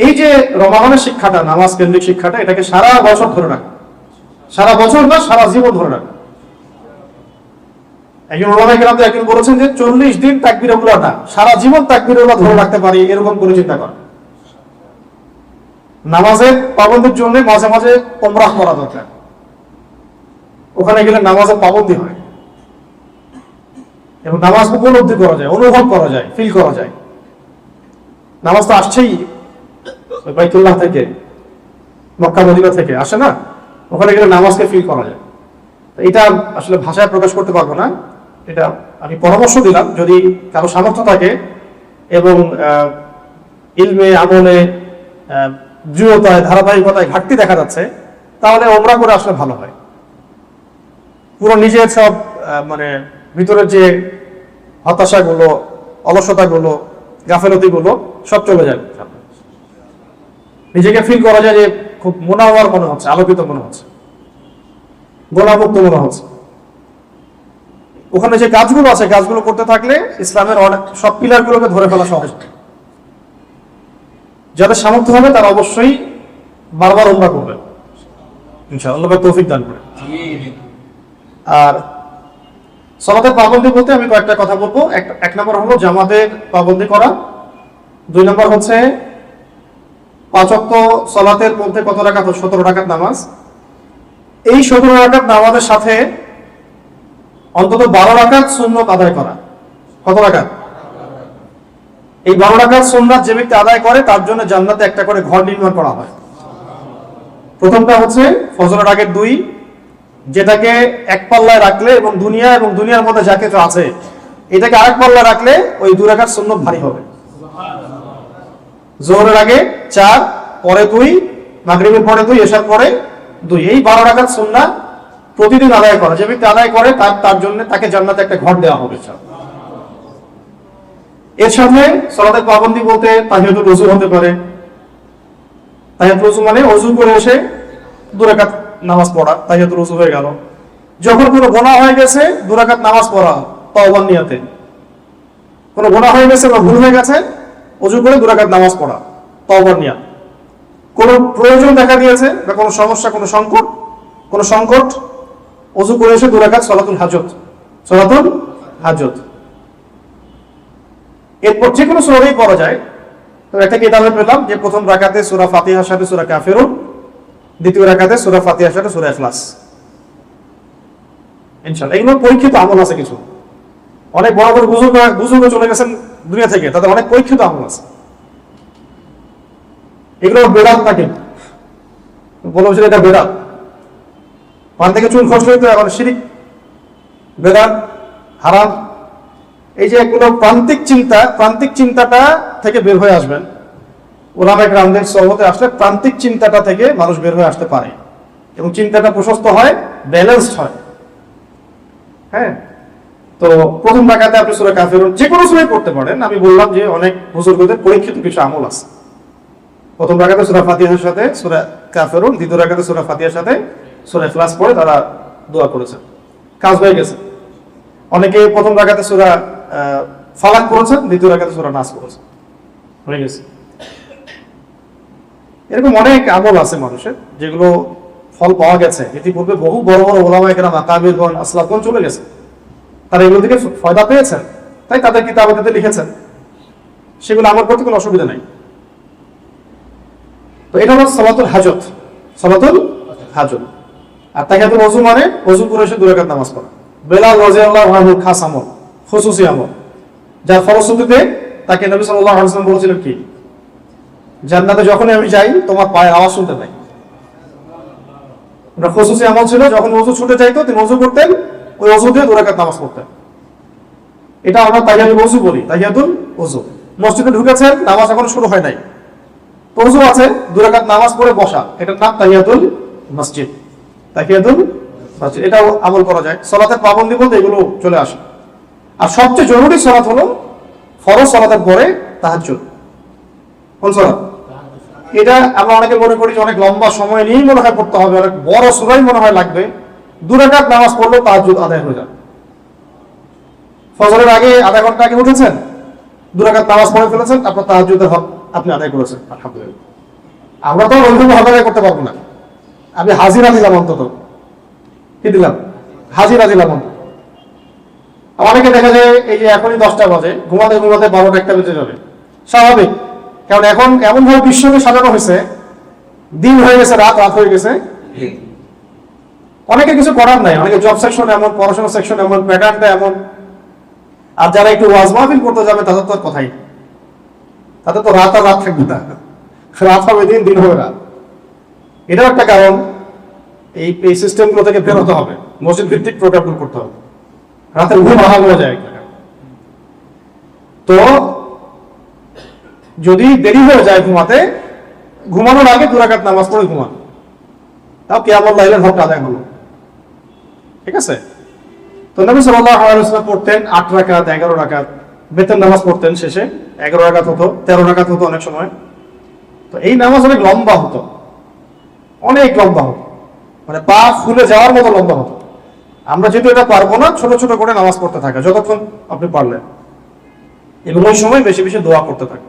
এই যে রমাদানের শিক্ষাটা, নামাজ কেন্দ্রিক শিক্ষাটা, এটাকে সারা বছর ধরে রাখা, সারা বছর না সারা জীবন ধরে রাখা। একজন ওলামায়ে কেরাম একজন বলেছেন যে 40 দিন তাকবীরুল্লাহ না, সারা জীবন তাকবীরুল্লাহ ধরে রাখতে পারি, এরকম করে চিন্তা করা। নামাজের পাবন্দির জন্য মাঝে মাঝে উমরাহ করা দরকার, ওখানে গেলে নামাজের পাবন্দি হয় এবং নামাজ উপলব্ধি করা যায়, অনুভব করা যায়, ফিল করা যায়। নামাজ তো আসছেই বাইতুল্লাহ থেকে, মক্কা মদিনা থেকে আসে না, ওখানে গেলে নামাজকে ফিল করা যায়। এটা আসলে ভাষায় প্রকাশ করতে পারবো না, এটা আমি পরামর্শ দিলাম, যদি কারো সামর্থ্য থাকে এবং ইলমে আমলে দৃঢ়তায় ধারাবাহিকতায় ঘাটতি দেখা যাচ্ছে, তাহলে ওমরা করে আসলে ভালো হয়। পুরো নিজের সব মানে ভিতরের যে হতাশাগুলো, অলসতাগুলো, গাফেলতিগুলো সব চলে যাবে, নিজেকে ফিল করা যায় যে খুব মুনাওয়ার মনে হচ্ছে, আলোকিত মনে হচ্ছে, গোলামুক্ত মনে হচ্ছে। ওখানে যে কাজগুলো আছে, কাজগুলো করতে থাকলে ইসলামের অনেক সব পিলারগুলোকে ধরে ফেলা সহজ। যাদের সামর্থ্য হবে তারা অবশ্যই বারবার উমরা করবে, ইনশাআল্লাহ তৌফিক দান করে। আর সালাতের পাবন্দি বলতে আমি কয়েকটা কথা বলবো। এক নম্বর হলো জামাতের পাবন্দি করা, 2 নম্বর হচ্ছে 5 ওয়াক্ত সালাতের মধ্যে কত রাকাত? 17 রাকাত নামাজ। এই 17 রাকাত নামাজের সাথে অন্তত 12 রাকাত সুন্নত আদায় করা। কত রাকাত? এই 12 রাকাত সুন্নাত যে ব্যক্তি আদায় করে তার জন্য জান্নাতে একটা করে ঘর নির্মাণ করা হয়। প্রথমটা হচ্ছে ফজরের আগের 2, যেটাকে এক পাল্লায় রাখলে এবং দুনিয়ার মধ্যে যা কিছু আছে এটাকে আরেক পাল্লায় রাখলে ওই 2 রাকাত সুন্নত ভারী হবে। যোহরের আগে 4, পরে 2, মাগরিবের পরে 2, এশার পরে 2, এই 12 রাকাত সুন্নাত প্রতিদিন আদায় করা। যে ব্যক্তি আদায় করে তার জন্য তাকে জান্নাতে একটা ঘর দেওয়া হবে। এর সাথে সালাতের পাবন্দি বলতে তাহিয়াতুল ওযু হতে পারে। তাহিয়াতুল ওযু মানে ওযু করে এসে 2 রাকাত নামাজ পড়া, তাহিয়াতুল ওযু হয়ে গেল। যখন কোনো গুনাহ হয়ে গেছে 2 রাকাত নামাজ পড়া তাওবার নিয়তে। কোনো গুনাহ হয়ে গেছে বা ভুল হয়ে গেছে, ওযু করে 2 রাকাত নামাজ পড়া তাওবার নিয়ত। কোনো প্রয়োজন দেখা দিয়েছে বা কোনো সমস্যা, কোনো সংকট, ওযু করে এসে 2 রাকাত সালাতুল হাজত। এরপর যে কোনো সূরাই পড়া যায়। তো একটা কিতাবে পেলাম যে প্রথম রাকাতে সূরা ফাতিহার সাথে সূরা কাফিরুন, দ্বিতীয় রাকাতে সূরা ফাতিহার সাথে সূরা ইখলাস। ইনশাআল্লাহ এগুলো পরীক্ষিত আমল আছে কিছু। অনেক বড় বড় বুজুর্গ চলে গেছেন দুনিয়া থেকে, তাদের অনেক পরীক্ষিত আমল আছে। এগুলো বেদাত থাকে, বলা হচ্ছে এটা বেদাত। পান থেকে চুল খসলেই তো এখন শিরিক, বেদাত, হারাম। এই যে এগুলো প্রান্তিক চিন্তাটা থেকে বের হয়ে আসবেন। ওলামায়ে কেরামদের সোহবতে আসলে প্রান্তিক চিন্তাটা থেকে মানুষ বের হয়ে আসতে পারে এবং চিন্তাটা প্রশস্ত হয়, ব্যালেন্সড হয়। হ্যাঁ, তো প্রথম রাকাতে আপনি সূরা কাফিরুন যে কোনো সূরাই পড়তে পারেন। আমি বললাম যে অনেক বুজুর্গদের পরীক্ষিত কিছু আমল আছে। প্রথম রাকাতে সূরা ফাতিহার সাথে সূরা কাফিরুন, দ্বিতীয় রাকাতে সূরা ফাতিহার সাথে সূরা ইখলাস পড়ে তারা দোয়া করেছেন, কাজ হয়ে গেছে। অনেকে প্রথম রাকাতে সূরা ফালাক করেছেন, দ্বিতীয় রাকাতে সূরা নাস করেছেন, হয়ে গেছে। এরকম অনেক আমল আছে মানুষের যেগুলো ফল পাওয়া গেছে। ইতিপূর্বে বহু বড় বড় ওলামায়ে কেরাম, আকাবিরগণ, আসলাফগণ চলে গেছে, তারা এগুলো থেকে ফায়দা পেয়েছেন, তাই তাদের কিতাবাতে লিখেছেন। সেগুলো আমার প্রতি কোনো অসুবিধা নাই। তো এটা হলো সালাতুল হাজত। আর তাহিয়াতুল ওযু মানে ওযু করে এসে 2 রাকাত নামাজ পড়া। বেলাল রাদিয়াল্লাহু আনহুর খাস আমল, খুসুসি আমল, যার ফলশ্রুতিতে তাকে নবী সাল্লাল্লাহু আলাইহি ওয়াসাল্লাম বলেছিলেন কি, জান্নাতে যখনই আমি যাই তোমার পায়ের আওয়াজ শুনতে পাই। ওটা খুসুসি আমল ছিল। যখন ওযু ছুটে যাইতো তিনি ওযু করতেন, ওই ওযু দিয়ে 2 রাকাত নামাজ পড়তেন। এটা আমরা তাহিয়াতুল ওযু বলি, তাহিয়াতুল ওযু। মসজিদে ঢুকেছেন, নামাজ এখনো শুরু হয় নাই, ওযু আছে, 2 রাকাত নামাজ পড়ে বসা, এটার নাম তাহিয়াতুল মসজিদ। এটাও আমল করা যায়। সালাতের পাবন্দি বলতে এগুলো চলে আসে। আর সবচেয়ে জরুরি সালাত হলো ফরজ সালাতের পরে তাহাজ্জুদ। কোন সালাত? এটা আমরা অনেকে মনে করি যে অনেক লম্বা সময় নিয়েই মনে হয় পড়তে হবে, অনেক বড় সূরাই মনে হয় লাগবে। 2 রাকাত নামাজ পড়লেও তাহাজ্জুদ আদায় হয়ে যাবে। ফজরের আগে আধা ঘন্টা আগে উঠেছেন, 2 রাকাত নামাজ পড়ে ফেলেছেন, আপনার তাহাজ্জুদের হক আপনি আদায় করেছেন, আলহামদুলিল্লাহ। আমরা তো ওইভাবে আদায় করতে পারবো না। আমি হাজিরা দিলাম, অন্তত কি দিলাম, হাজিরা দিলাম অন্তত। অনেকে দেখা যায় এই যে এখনই 10টা বাজে, ঘুমাতে ঘুমাতে 12টা 1টা বেজে যাবে, স্বাভাবিক। কারণ এখন এমন ভাবে বিশ্বকে সাজানো হয়েছে, দিন হয়ে গেছে রাত, রাত হয়ে গেছে। অনেকে কিছু করার নাই, অনেকে জব সেকশন এমন, পড়াশোনা সেকশন এমন, প্যাটার্নটা এমন। আর যারা একটু ওয়াজ মাহফিল করতে যাবে তাদের তো আর কথাই, তাদের তো রাত আর রাত থাকবে না, রাত হবে দিন, দিন হবে রাত। এটাও একটা কারণ। এই সিস্টেমগুলো থেকে বেরোতে হবে, মসজিদ ভিত্তিক প্রোগ্রামগুলো করতে হবে। রাতের ঘুম আহাল হয়ে যায়। তো যদি দেরি হয়ে যায় ঘুমাতে, ঘুমানোর আগে 2 রাকাত নামাজ পড়ে ঘুমান, তাও কিয়ামুল লাইলের হক আদায় হলো। ঠিক আছে? তো নবী সাল্লাল্লাহু আলাইহি ওয়াসাল্লাম পড়তেন 8 রাকাত, 11 রাকাত, বেতন নামাজ পড়তেন, শেষে 11 রাকাত হতো, 13 রাকাত হতো অনেক সময়। তো এই নামাজ অনেক লম্বা হতো, অনেক লম্বা হতো, মানে পা ফুলে যাওয়ার মতো লম্বা হতো। আমরা যেহেতু এটা পারবো না, ছোট ছোট করে নামাজ পড়তে থাকা যতক্ষণ আপনি পারলেন, এবং ওই সময় বেশি বেশি দোয়া করতে থাকে।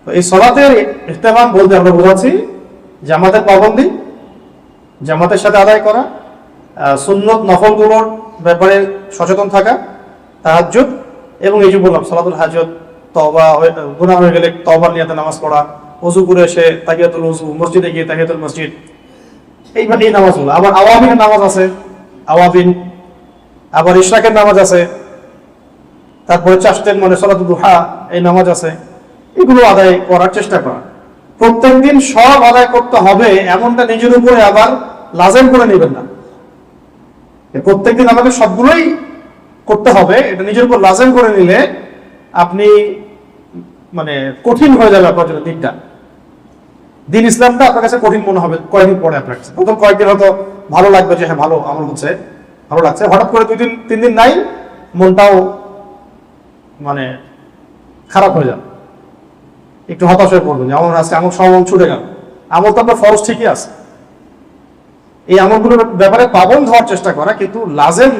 তো এই সালাতের ইহতিমাম বলতে আমরা বোঝাচ্ছি জামাতের পাবন্দি, জামাতের সাথে আদায় করা, সুন্নত নফলগুলোর ব্যাপারে সচেতন থাকা, তাহাজ্জুদ, এবং এই যে বললাম সালাতুল হাজত, তওবা, গুনাহ হয়ে গেলে তওবার নিয়তে নামাজ পড়া, ওযু করে এসে তাহিয়াতুল ওযু, মসজিদে গিয়ে তাহিয়াতুল মসজিদ, এইভাবে এই নামাজগুলো। আবার আওয়াবিনের নামাজ আছে, আওয়াবিন, আবার ইশরাকের নামাজ আছে, তারপরে চাষতেন মানে সালাতুল দুহা, এই নামাজ আছে। এগুলো আদায় করার চেষ্টা করা, প্রত্যেকদিন সব আদায় করতে হবে এমনটা নিজের উপরে আবার লাজেম করে নেবেন না। প্রত্যেকদিন আমাকে সবগুলোই করতে হবে, এটা নিজের উপর লাজেম করে নিলে আপনি মানে কঠিন হয়ে যাবে আপনার জন্য দিনটা। দিন ইসলামটা আপনার কাছে কঠিন মনে হবে কয়েকদিন পরে। আপনার কাছে প্রথম কয়েকদিন হয়তো ভালো লাগবে, যে হ্যাঁ ভালো আমল হচ্ছে, ভালো লাগছে। হঠাৎ করে 2 দিন 3 দিন নাই, মনটাও মানে খারাপ হয়ে যাবে, একটু হতাশ হয়ে পড়বেন যে আমার আজকে আমল সব ছুটে গেল। আমল তো আপনার ফরজ ঠিকই আছে, এই আমলগুলোর ব্যাপারে পাবন হওয়ার চেষ্টা করা, কিন্তু লাজেম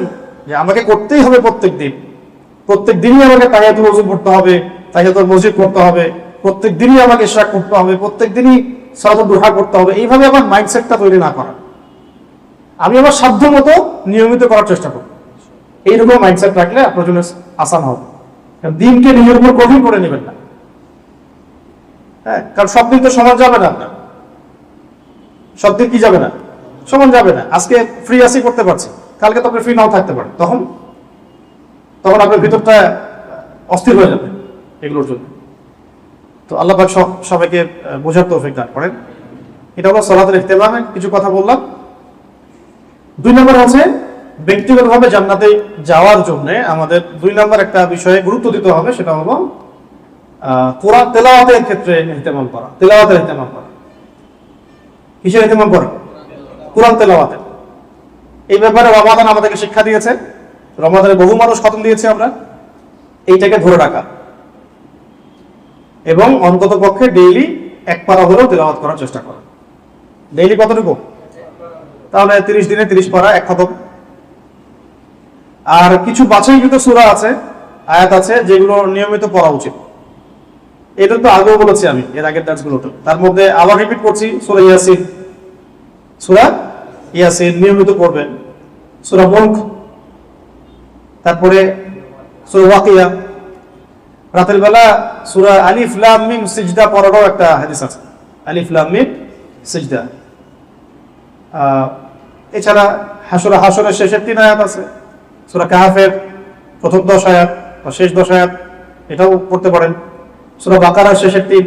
যে আমাকে করতেই হবে প্রত্যেক দিনই আমাকে তাহিয়াতুল ওযু পড়তে হবে, তাহিয়াতুল মসজিদ করতে হবে, প্রত্যেক দিনই আমাকে ইশরাক করতে হবে, প্রত্যেক দিনই সালাতুল দুহা করতে হবে, এইভাবে আমার মাইন্ডসেটটা তৈরি না করা। আমি আমার সাধ্য মতো নিয়মিত করার চেষ্টা করব, এইরকম মাইন্ডসেট রাখলে আপনার জন্য আসান হবে। দিনকে নিজের উপর কঠিন করে নেবেন না। হ্যাঁ, কারণ সব দিন তো সমান যাবে না, আপনার সব দিন কি যাবে না, সমান যাবে না। আজকে ফ্রি আসি করতে পারছি, কালকে তো আপনি ফ্রি নাও থাকতে পারেন, তখন আপনার ভিতরটা অস্থির হয়ে যাবে এগুলোর জন্য। তো আল্লাহ পাক সবাইকে বোঝার তৌফিক দান করেন। এটা হলো সালাতের ইহতিমামে কিছু কথা বললাম। 2 নম্বর হচ্ছে ব্যক্তিগতভাবে জান্নাতে যাওয়ার জন্য আমাদের 2 নম্বর একটা বিষয়ে গুরুত্ব দিতে হবে, সেটা হলো কোরআন তেলাওয়াতের ক্ষেত্রে ইহতিমাম করা। তেলাওয়াতের ইহতিমাম করা, কিসের ইহতিমাম করা? কোরআন তেলাওয়াতের। এই ব্যাপারে রমাদান আমাদেরকে শিক্ষা দিয়েছে, রমাদানে বহু মানুষ খতম দিয়েছে আমরা। এইটাকে ধরে রাখা এবং অন্তত পক্ষে ডেইলি 1 পারা হলেও তেলাওয়াত করার চেষ্টা করা। ডেইলি কতটুকু? তাহলে 30 দিনে 30 পারা, 1 খতম। আর কিছু বাছাইকৃত সূরা আছে, আয়াত আছে, যেগুলো নিয়মিত পড়া উচিত। এটা তো আগেও বলেছি আমি এর আগের দার্সগুলোতে। তার মধ্যে আবার রিপিট করছি, সূরা ইয়াসিন, সূরা ইয়াসিন নিয়মিত পড়বেন, সূরা মুলক, তারপরে সূরা ওয়াকিয়া। রাতের বেলা সূরা আলিফ লাম মিম সিজদা পড়ারও একটা হাদিস আছে, আলিফ লাম মিম সিজদা। এছাড়া হাসরের শেষের 3 আয়াত আছে, সূরা কাহফের প্রথম 10 আয়াত বা শেষ 10 আয়াত, এটাও পড়তে পারেন। সূরা বাকারার শেষের 3,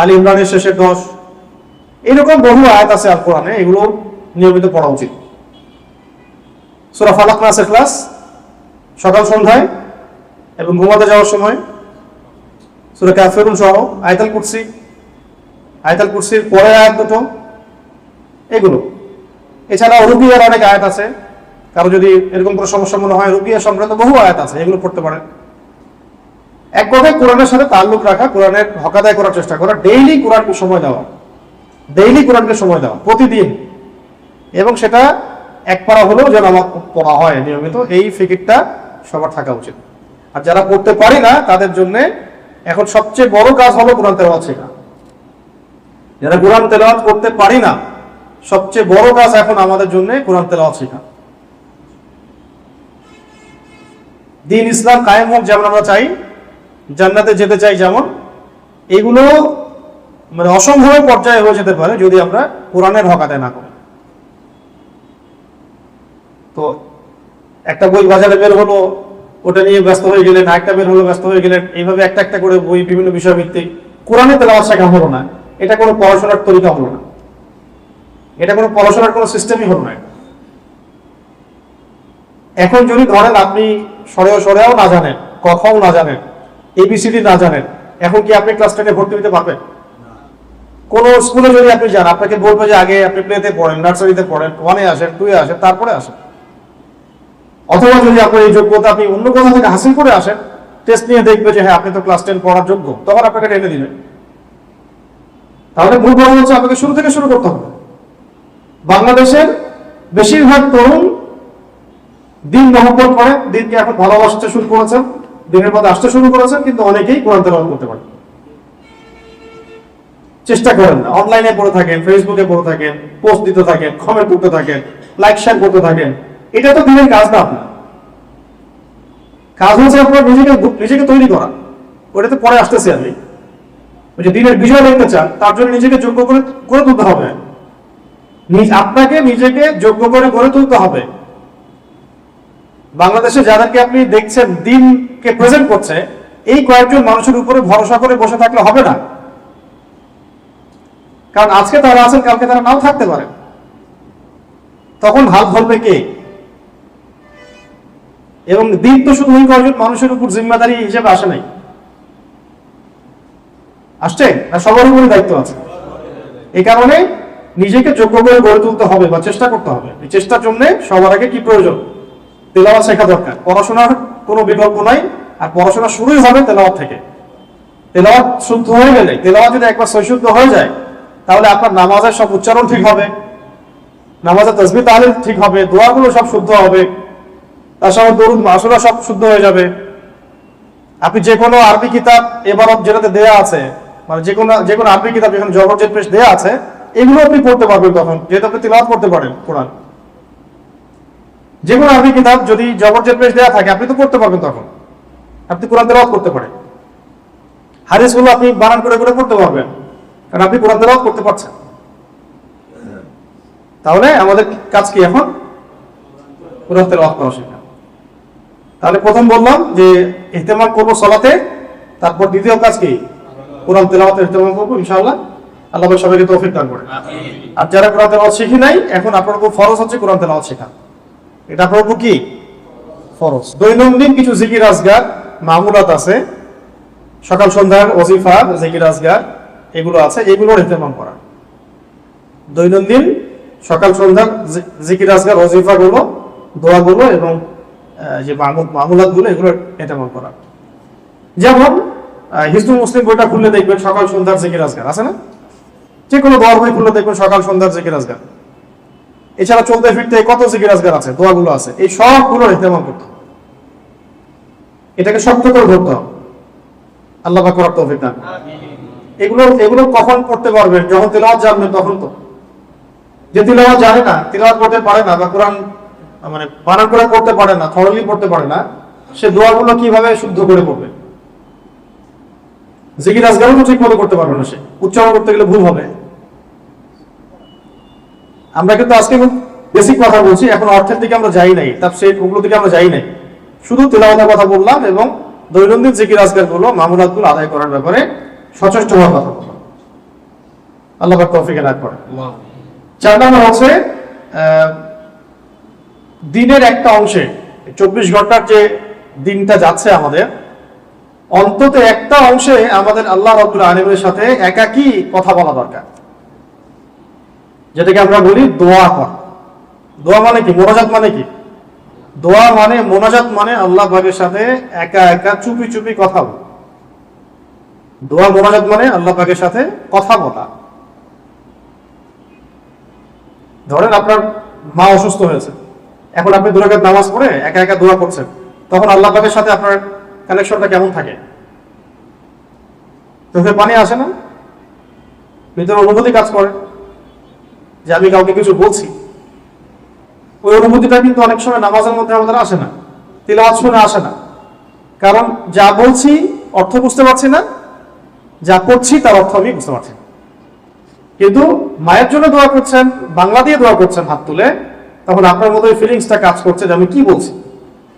আলী ইমরানের শেষের 10, এরকম বহু আয়াত আছে আল কোরআনে, এগুলো নিয়মিত পড়া উচিত। সূরা ফালাক, নাস, ইখলাস সকাল সন্ধ্যায় এবং ঘুমাতে যাওয়ার সময়, সূরা কাফিরুন সহ, আয়াতুল কুরসি, আয়াতুল কুরসির পরে আয়াত 2, এগুলো। এছাড়া রুকিয়ার অনেক আয়াত আছে, কারো যদি এরকম কোনো সমস্যা মনে হয়, রুকিয়া সংক্রান্ত বহু আয়াত আছে, এগুলো পড়তে পারেন। এক কথায় কোরআনের সাথে তাল্লুক রাখা, কোরআনের হক আদায় করার চেষ্টা করা, ডেইলি কোরআনকে সময় দেওয়া, ডেইলি কোরআনকে সময় দেওয়া প্রতিদিন, এবং সেটা 1 পারা হলেও যেন আমার পড়া হয় নিয়মিত, এই ফিকিরটা সবার থাকা উচিত। আর যারা পড়তে পারি না তাদের জন্য এখন সবচেয়ে বড় কাজ হলো কোরআন তেলাওয়াত শেখা। যারা কোরআন তেলাওয়াত করতে পারি না, সবচেয়ে বড় কাজ এখন আমাদের জন্য কোরআন তেলাওয়াত শেখা। দ্বীন ইসলাম কায়েম হোক যেমন আমরা চাই, জান্নাতে যেতে চাই যেমন, এগুলো মানে অসম্ভব পর্যায়ে হয়ে যেতে পারে যদি আমরা কোরআনের হক আদায় না করি। তো একটা বই বাজারে বের হলো, ওটা নিয়ে ব্যস্ত হয়ে গেলেন, একটা বের হলো ব্যস্ত হয়ে গেলেন, এইভাবে একটা একটা করে বই বিভিন্ন বিষয় ভিত্তিক কোরআনে তেলাওয়াত শেখা হলো না। এটা কোনো পড়াশোনার তরিকা হলো না, এটা কোনো পড়াশোনার কোনো সিস্টেমই হলো না। এখন যদি ধরেন আপনি সরেও না জানেন, কখও না জানেন, এবিসিডি না জানেন, এখন কি আপনি ক্লাস 10-এ ভর্তি হতে পারবেন? কোন স্কুলে যদি আপনি যান, আপনাকে বলবে যে আগে আপনি প্লেতে পড়েন, নার্সারিতে পড়েন, 1-এ আসেন, 2-এ আসেন, তারপরে আসেন। অথবা যদি আপনার এই যোগ্যতা আপনি অন্য কোথা থেকে হাসিল করে আসেন, টেস্ট নিয়ে দেখবে যে হ্যাঁ আপনি তো ক্লাস 10 পড়ার যোগ্য, তখন আপনাকে টেনে দিবে। তাহলে মূল কথা হচ্ছে আপনাকে শুরু থেকে শুরু করতে হবে। বাংলাদেশের বেশিরভাগ তরুণ দিন মহব্বত করে, দিনকে এখন ভালোবাসতে শুরু করেছেন, দিনের পথে আসতে শুরু করেছেন, কিন্তু অনেকেই কোরআন তেলাওয়াত করতে পারেন। চেষ্টা করেন না, অনলাইনে পড়ে থাকেন, ফেসবুকে পড়ে থাকেন, পোস্ট দিতে থাকেন, কমেন্ট করতে থাকেন, লাইক শেয়ার করতে থাকেন। এটা তো দিনের কাজ না। আপনার কাজ হচ্ছে আপনার নিজেকে তৈরি করা। ওটাতে পরে আসতেছি আমি। ওই যে দিনের বিজয় দেখতে চান, তার জন্য নিজেকে যোগ্য করে গড়ে তুলতে হবে। আপনাকে নিজেকে যোগ্য করে গড়ে তুলতে হবে। বাংলাদেশে যাদেরকে আপনি দেখছেন দিনকে প্রেজেন্ট করছে, এই কয়েকজন মানুষের উপরে ভরসা করে বসে থাকলে হবে না। কারণ আজকে তারা আছেন, কালকে তারা নাও থাকতে পারে, তখন হাত ধরবে কে? এবং দিন তো শুধু ওই কয়েকজন মানুষের উপর জিম্মাদারি হিসেবে আসে নাই, আসছে না, সবার উপরে দায়িত্ব আছে। এই কারণে নিজেকে যোগ্য করে গড়ে তুলতে হবে বা চেষ্টা করতে হবে। এই চেষ্টার জন্য সবার আগে কি প্রয়োজন? তেলাওয়াত শেখা দরকার। পড়াশোনার কোনো বিকল্প নাই, আর পড়াশোনা শুরুই হবে তেলাওয়াত থেকে। তেলাওয়াত শুদ্ধ হয়ে গেলে, তেলাওয়াত যদি একবার সহিশুদ্ধ হয়ে যায়, তাহলে আপনার নামাজের সব উচ্চারণ ঠিক হবে, নামাজের তাসবিহ তাহলিল ঠিক হবে, দোয়াগুলো সব শুদ্ধ হবে, তার সঙ্গে দরুদ মাসুরা সব শুদ্ধ হয়ে যাবে। আপনি যে কোনো আরবি কিতাব এবারত যেটাতে দেয়া আছে, মানে যে কোনো আরবি কিতাব যেখানে জবরজেদ পেশ দেয়া আছে, এগুলো আপনি পড়তে পারবেন তখন, যেহেতু আপনি তিলাওয়াত করতে পারেন কোরআন। যে কোনো আরবি কিতাব যদি জবরজেদ পেশ দেয়া থাকে, আপনি তো পড়তে পারবেন, তখন আপনি কোরআন তেলাওয়াত করতে পারেন। হাদিসগুলো আপনি বানান করে করে পড়তে পারবেন, কারণ আপনি কোরআন তেলাওয়াত করতে পারছেন। তাহলে আমাদের কাজ কি এখন? কোরআন তেলাওয়াত করা শেখা। তাহলে প্রথম বললাম যে ইহতেমাম করবো সালাতে, তারপর দ্বিতীয় কাজ কি? কোরআন তেলাওয়াতে ইহতেমাম করবো ইনশাআল্লাহ। আল্লাহ সবাইকে তৌফিক দান করে। আর যারা কোরআন তেলাওয়াত শিখি নাই, এখন আপনার উপর ফরজ হচ্ছে কোরআন তেলাওয়াত শেখা। এটা আপনার উপর কি ফরজ। দৈনন্দিন কিছু জিকির আজগার মামুলাত আছে, সকাল সন্ধ্যার ওজিফা জিকির আজগার এগুলো আছে, এগুলোর ইহতেমাম করা। দৈনন্দিন সকাল সন্ধ্যার জিকির আজগার ওজিফা গুলো, দোয়া গুলো এবং যে মামুলাত গুলো, এগুলো ইহতেমাম করা। যেমন হিজবুল মুসলিম বইটা খুললে দেখবেন সকাল সন্ধ্যার জিকির আজগার আছে না? যে কোনো দোয়ার বই খুললে দেখবেন সকাল সন্ধ্যার জিকির আজগার। এছাড়া চলতে ফিরতে কত জিকির আজগার আছে, দোয়াগুলো আছে, এই সবগুলোর ইহতেমাম করতে হবে। এটাকে শক্ত করে ধরতে হবে। আল্লাহ পাক করার তৌফিক দান। এগুলো কখন পড়তে পারবেন? যখন তিলাওয়াত জানবেন, তখন তো। যে তিলাওয়াত জানে না, তিলাওয়াত করতে পারে না, বা কোরআন মানে বানান করে পড়তে পারে না, থরলি পড়তে পারে না, সে দোয়াগুলো কিভাবে শুদ্ধ করে পড়বে? জিকির আজগারও তো ঠিক মতো করতে পারবে না, সে উচ্চারণ করতে গেলে ভুল হবে। আমরা কিন্তু আজকে খুব বেসিক কথা বলছি, এখন অর্থের দিকে আমরা যাই নাই, তাফসীর ওগুলো দিকে আমরা যাই নাই, শুধু তিলাওয়াতের কথা বললাম এবং দৈনন্দিন জিকির আজগার গুলো, মামুলাত গুলো আদায় করার ব্যাপারে সচেষ্ট হওয়ার কথা বললাম। আল্লাহ পাক তৌফিক দান করেন। 4 নম্বর হচ্ছে দিনের একটা অংশে, 24 ঘন্টার যে দিনটা যাচ্ছে আমাদের, অন্তত একটা অংশে আমাদের আল্লাহ রাব্বুল আলামিনের সাথে একাকী কথা বলা দরকার, যেটাকে আমরা বলি দোয়া করা। দোয়া মানে কি? মোনাজাত মানে কি? দোয়া মানে, মোনাজাত মানে আল্লাহ পাকের সাথে একা একা চুপি চুপি কথা বলা। দোয়া মোনাজাত মানে আল্লাহ পাকের সাথে কথা বলা। ধরেন আপনার মা অসুস্থ হয়েছে, এখন আপনি 2 রাকাত নামাজ পড়ে একা একা দোয়া করছেন, তখন আল্লাহ পাকের সাথে আপনার কানেকশনটা কেমন থাকে? চোখে পানি আসে না? ভিতরে অনুভূতি কাজ করে যে আমি কাউকে কিছু বলছি। ওই অনুভূতিটা কিন্তু অনেক সময় নামাজের মধ্যে আমাদের আসে না, তিলাওয়াত শুনে আসে না। কারণ যা বলছি অর্থ বুঝতে পারছি না, যা পড়ছি তার অর্থ আমি বুঝতে পারছি না। কিন্তু মায়ের জন্য দোয়া করছেন, বাংলা দিয়ে দোয়া করছেন হাত তুলে, তখন আপনার মধ্যে ওই ফিলিংসটা কাজ করছে যে আমি কি বলছি,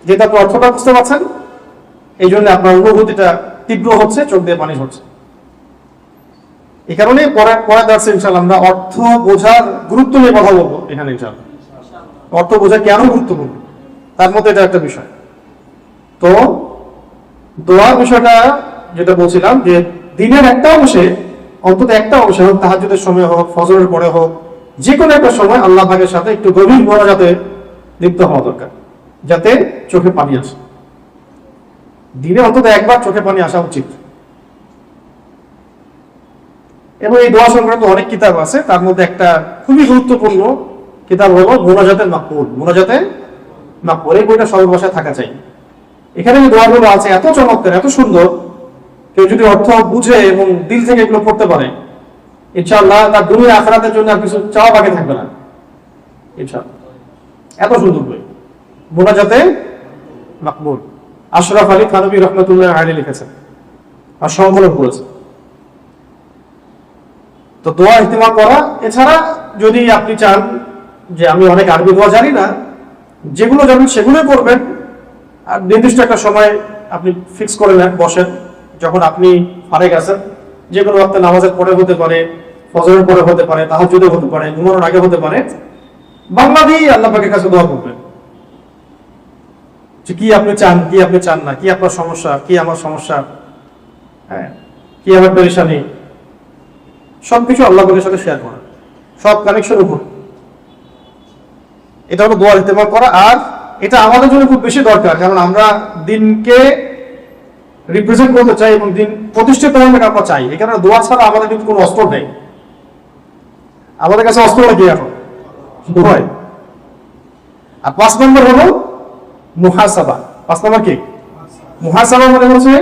যেটা আপনি অর্থটা বুঝতে পারছেন, এই জন্য আপনার অনুভূতিটা তীব্র হচ্ছে, চোখ দিয়ে পানি ঝরছে। এই কারণে পরে যাচ্ছে ইনশাআল্লাহ আমরা অর্থ বোঝার গুরুত্ব নিয়ে কথা বলবো এখানে ইনশাআল্লাহ। অর্থ বোঝা কেন গুরুত্বপূর্ণ তার মধ্যে এটা একটা বিষয়। তো দোয়ার বিষয়টা যেটা বলছিলাম যে দিনের একটা অংশে, অন্তত একটা অংশে হোক, তাহাজ্জুদের সময় হোক, ফজরের পরে হোক, যে কোনো একটা সময় আল্লাহ পাকের সাথে একটু গভীর মোনাজাতে লিপ্ত হওয়া দরকার, যাতে চোখে পানি আসে। দিনে অন্তত একবার চোখে পানি আসা উচিত। এবং এই দোয়া সংক্রান্ত অনেক কিতাব আছে, তার মধ্যে একটা খুবই গুরুত্বপূর্ণ কিতাব হলো মুনাজাতুল মাকবুল। মুনাজাতুল মাকবুল, এই বইটা সবার বাসায় থাকা চাই। এখানে যে দোয়াগুলো আছে এত চমৎকার, এত সুন্দর, কেউ যদি অর্থ বুঝে এবং দিল থেকে এগুলো পড়তে পারে, ইনশাআল্লাহ তার দুনিয়া আখিরাতের জন্য আর কিছু চাওয়া বাকি থাকবে না ইনশাআল্লাহ। এত সুন্দর বই মুনাজাতুল মাকবুল, আশরাফ আলী থানভী রহমাতুল্লাহ আলাইহি লিখেছেন আর সংকলন করেছেন। তো দোয়া ইহতিমাম করা। এছাড়া যদি আপনি চান যে আমি অনেক আরবি দোয়া জানি না, যেগুলো জানেন সেগুলোই করবেন, আর নির্দিষ্ট একটা সময় আপনি ফিক্স করে নেন, বসেন, যখন আপনি ফারেক আছেন, যে কোনো আপনার নামাজের পরে হতে পারে, ফজরের পরে হতে পারে, তাহাজ্জুদে হতে পারে, ঘুমানোর আগে হতে পারে, বাংলা দিয়েই আল্লাহ পাকের কাছে দোয়া করবেন যে কি আপনি চান, কি আপনি চান না, কি আপনার সমস্যা, কি আমার সমস্যা, হ্যাঁ, কি আমার পেরেশানি, সবকিছু আল্লাহ পাকের সাথে শেয়ার করা, সব কানেকশন উপর। এটা হলো দোয়া ইহতিমাম করা। আর এটা আমাদের জন্য খুব বেশি দরকার, কারণ আমরা দিনকে রিপ্রেজেন্ট করতে চাই এবং দিন প্রতিষ্ঠিত হবে আমরা চাই। এই কারণে দোয়া ছাড়া আমাদের কিন্তু কোনো অস্ত্র নেই। আমাদের কাছে অস্ত্র কি এখন? দোয়াই। আর 5 নম্বর হলো মুহাসাবা। 5 নম্বর কি? মুহাসাবা মানে হচ্ছে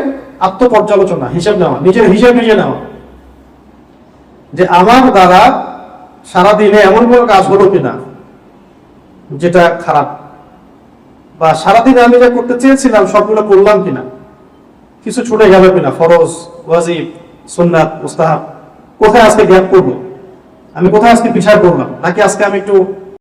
আত্মপর্যালোচনা, হিসাব নেওয়া, নিজের হিসাব নিজে নেওয়া, যে আমার দ্বারা সারাদিনে এমন কোনো কাজ হলো কিনা যেটা খারাপ, বা সারাদিনে আমি যা করতে চেয়েছিলাম সবগুলো করলাম কিনা, কিছু ছুটে গেল কিনা, ফরজ, ওয়াজিব, সুন্নাত, মুস্তাহাব, কোথায় আজকে গ্যাপ করবো, আমি কোথায় আজকে পিছায় পড়লাম, নাকি আজকে আমি একটু